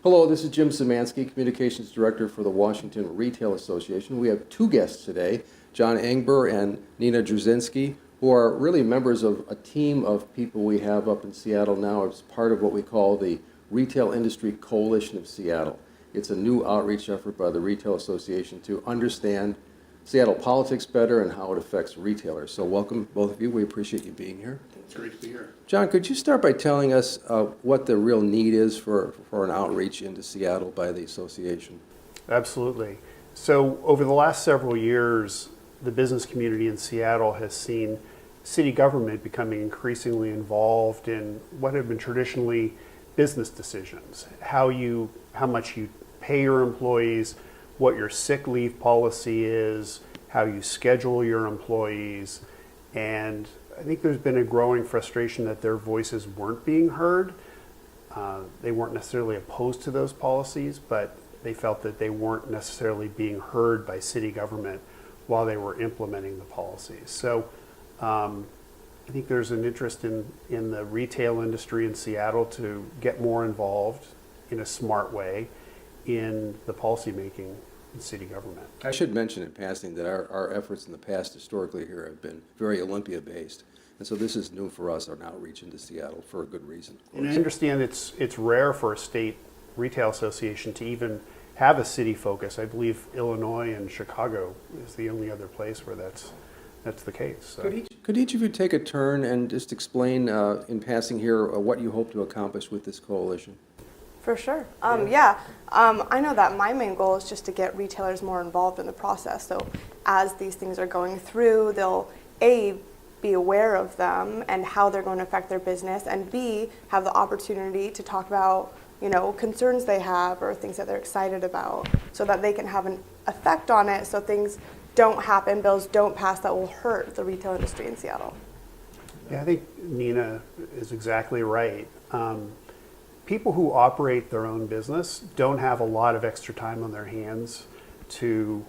Hello, this is Jim Szymanski, Communications Director for the Washington Retail Association. We have two guests today, John Engber and Nina Jurczynski, who are really members of a team of people we have up in Seattle now as part of what we call the Retail Industry Coalition of Seattle. It's a new outreach effort by the Retail Association to understand Seattle politics better and how it affects retailers. So welcome, both of you. We appreciate you being here. It's great to be here. John, could you start by telling us what the real need is for an outreach into Seattle by the association? Absolutely. So over the last several years, the business community in Seattle has seen city government becoming increasingly involved in what have been traditionally business decisions. How much you pay your employees, what your sick leave policy is, how you schedule your employees, and I think there's been a growing frustration that their voices weren't being heard. They weren't necessarily opposed to those policies, but they felt that they weren't necessarily being heard by city government while they were implementing the policies. So I think there's an interest in the retail industry in Seattle to get more involved in a smart way in the policy making in city government. I should mention in passing that our efforts in the past historically here have been very Olympia-based. And so this is new for us, our outreach into Seattle, for a good reason. And I understand it's rare for a state retail association to even have a city focus. I believe Illinois and Chicago is the only other place where that's the case. So. Could each of you take a turn and just explain in passing here what you hope to accomplish with this coalition? For sure. I know that my main goal is just to get retailers more involved in the process. So as these things are going through, they'll A, be aware of them and how they're going to affect their business, and B, have the opportunity to talk about, concerns they have or things that they're excited about so that they can have an effect on it so things don't happen, bills don't pass that will hurt the retail industry in Seattle. Yeah, I think Nina is exactly right. People who operate their own business don't have a lot of extra time on their hands to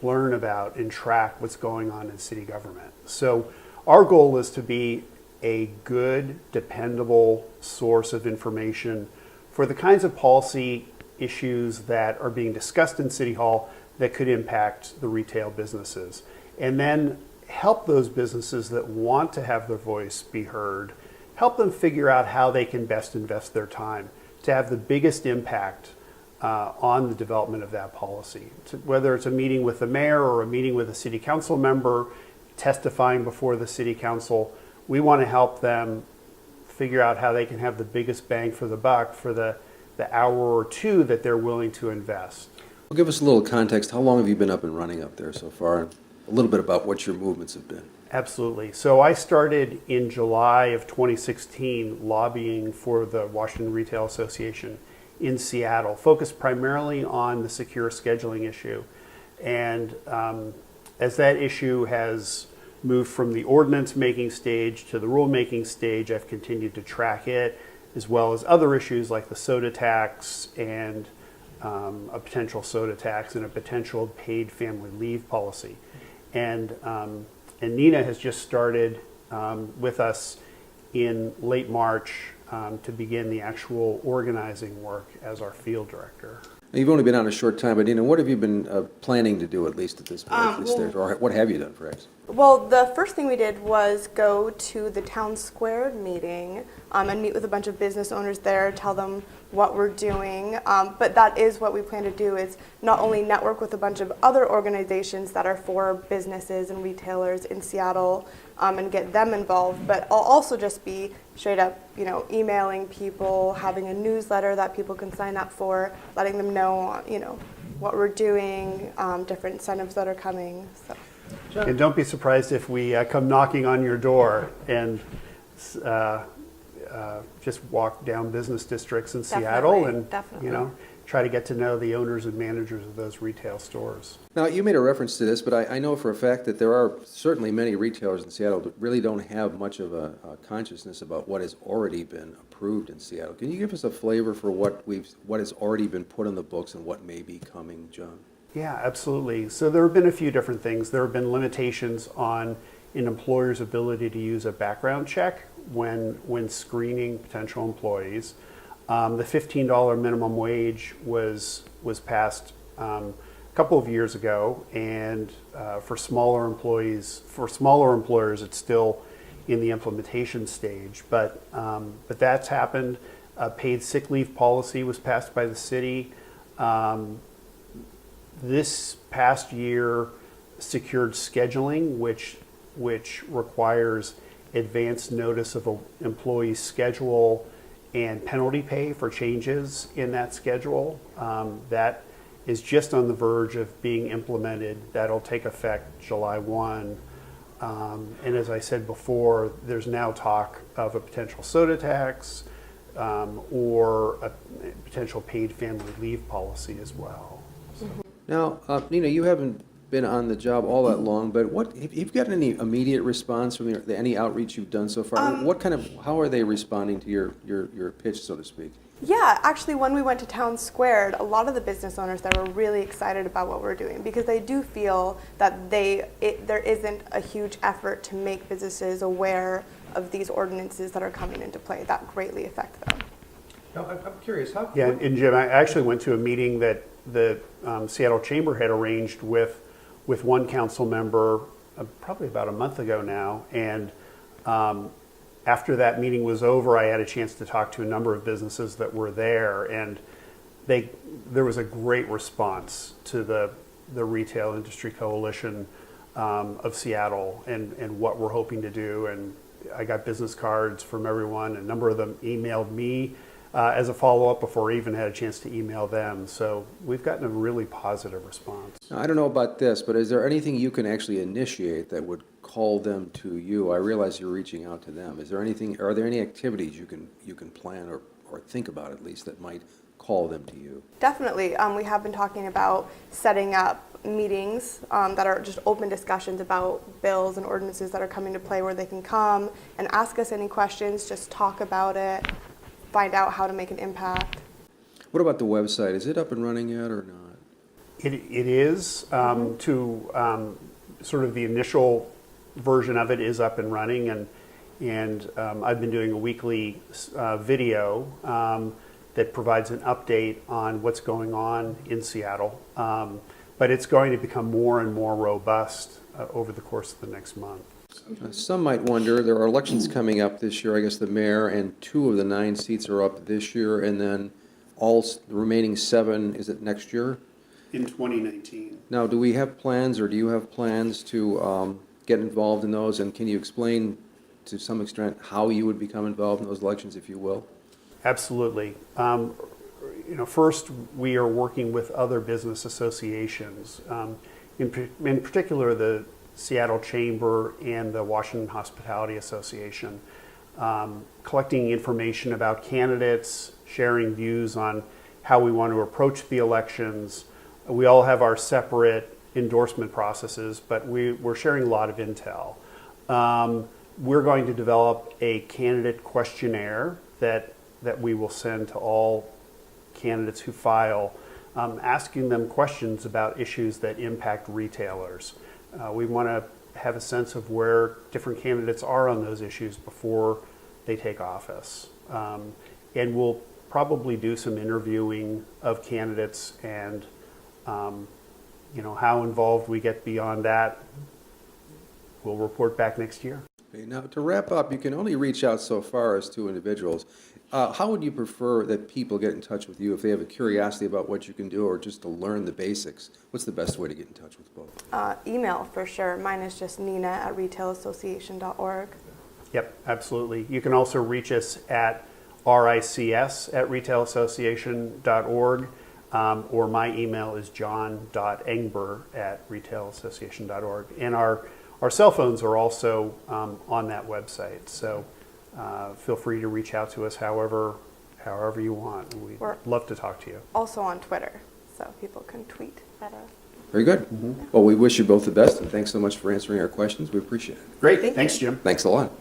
learn about and track what's going on in city government. So our goal is to be a good, dependable source of information for the kinds of policy issues that are being discussed in City Hall that could impact the retail businesses. And then help those businesses that want to have their voice be heard, help them figure out how they can best invest their time to have the biggest impact on the development of that policy. Whether it's a meeting with the mayor or a meeting with a city council member, testifying before the city council, we want to help them figure out how they can have the biggest bang for the buck for the hour or two that they're willing to invest. Well, give us a little context. How long have you been up and running up there so far? A little bit about what your movements have been. Absolutely. So I started in July of 2016 lobbying for the Washington Retail Association in Seattle, focused primarily on the secure scheduling issue. And as that issue has moved from the ordinance making stage to the rulemaking stage, I've continued to track it, as well as other issues like the soda tax and a potential soda tax and a potential paid family leave policy. And Nina has just started with us in late March to begin the actual organizing work as our field director. Now, you've only been on a short time, but Nina, what have you been planning to do at least at this point? Or what have you done, perhaps? Well, the first thing we did was go to the town square meeting and meet with a bunch of business owners there, tell them what we're doing. But that is what we plan to do, is not only network with a bunch of other organizations that are for businesses and retailers in Seattle and get them involved, but I'll also just be straight up, emailing people, having a newsletter that people can sign up for, letting them know, what we're doing, different incentives that are coming. So. And don't be surprised if we come knocking on your door and just walk down business districts in Seattle and try to get to know the owners and managers of those retail stores. Now, you made a reference to this, but I know for a fact that there are certainly many retailers in Seattle that really don't have much of a consciousness about what has already been approved in Seattle. Can you give us a flavor for what has already been put on the books and what may be coming, John? Yeah, absolutely. So there have been a few different things. There have been limitations on an employer's ability to use a background check when screening potential employees. The $15 minimum wage was passed a couple of years ago, and for smaller employers, it's still in the implementation stage. But that's happened. Paid sick leave policy was passed by the city. This past year secured scheduling, which requires advance notice of an employee's schedule and penalty pay for changes in that schedule. That is just on the verge of being implemented. That'll take effect July 1. And as I said before, there's now talk of a potential soda tax or a potential paid family leave policy as well. So. Now, Nina, you haven't been on the job all that long, but have you got any immediate response from any outreach you've done so far? How are they responding to your pitch, so to speak? Yeah, actually, when we went to Town Squared, a lot of the business owners there were really excited about what we're doing because they do feel that there isn't a huge effort to make businesses aware of these ordinances that are coming into play that greatly affect them. Now, I'm curious, how? Yeah, and Jim, I actually went to a meeting that the Seattle Chamber had arranged with one council member probably about a month ago now, and after that meeting was over, I had a chance to talk to a number of businesses that were there, and there was a great response to the Retail Industry Coalition of Seattle and what we're hoping to do. And I got business cards from everyone. A number of them emailed me as a follow-up before I even had a chance to email them. So we've gotten a really positive response. Now, I don't know about this, but is there anything you can actually initiate that would call them to you? I realize you're reaching out to them. Are there any activities you can plan or think about at least that might call them to you? Definitely. We have been talking about setting up meetings that are just open discussions about bills and ordinances that are coming to play where they can come and ask us any questions, just talk about it, find out how to make an impact. What about the website? Is it up and running yet or not? It is. Sort of the initial version of it is up and running, and I've been doing a weekly video that provides an update on what's going on in Seattle. But it's going to become more and more robust over the course of the next month. Some might wonder, there are elections coming up this year. I guess the mayor and 2 of the 9 seats are up this year, and then the remaining 7, is it next year? In 2019. Now, do we have plans, or do you have plans to get involved in those? And can you explain to some extent how you would become involved in those elections, if you will? Absolutely. First, we are working with other business associations, in particular the Seattle Chamber and the Washington Hospitality Association, collecting information about candidates, sharing views on how we want to approach the elections. We all have our separate endorsement processes, but we're sharing a lot of intel. We're going to develop a candidate questionnaire that we will send to all candidates who file, asking them questions about issues that impact retailers. We want to have a sense of where different candidates are on those issues before they take office. And we'll probably do some interviewing of candidates, and how involved we get beyond that, we'll report back next year. Okay, now, to wrap up, you can only reach out so far as 2 individuals. How would you prefer that people get in touch with you if they have a curiosity about what you can do or just to learn the basics? What's the best way to get in touch with both? Email for sure. Mine is just nina@retailassociation.org. Yep, absolutely. You can also reach us at RICS@retailassociation.org, or my email is john.engber@retailassociation.org. And our cell phones are also on that website. So feel free to reach out to us however you want. We'd love to talk to you. Also on Twitter, so people can tweet at us. Very good. Mm-hmm. Well, we wish you both the best, and thanks so much for answering our questions. We appreciate it. Great. Thank Thanks, you. Jim. Thanks a lot.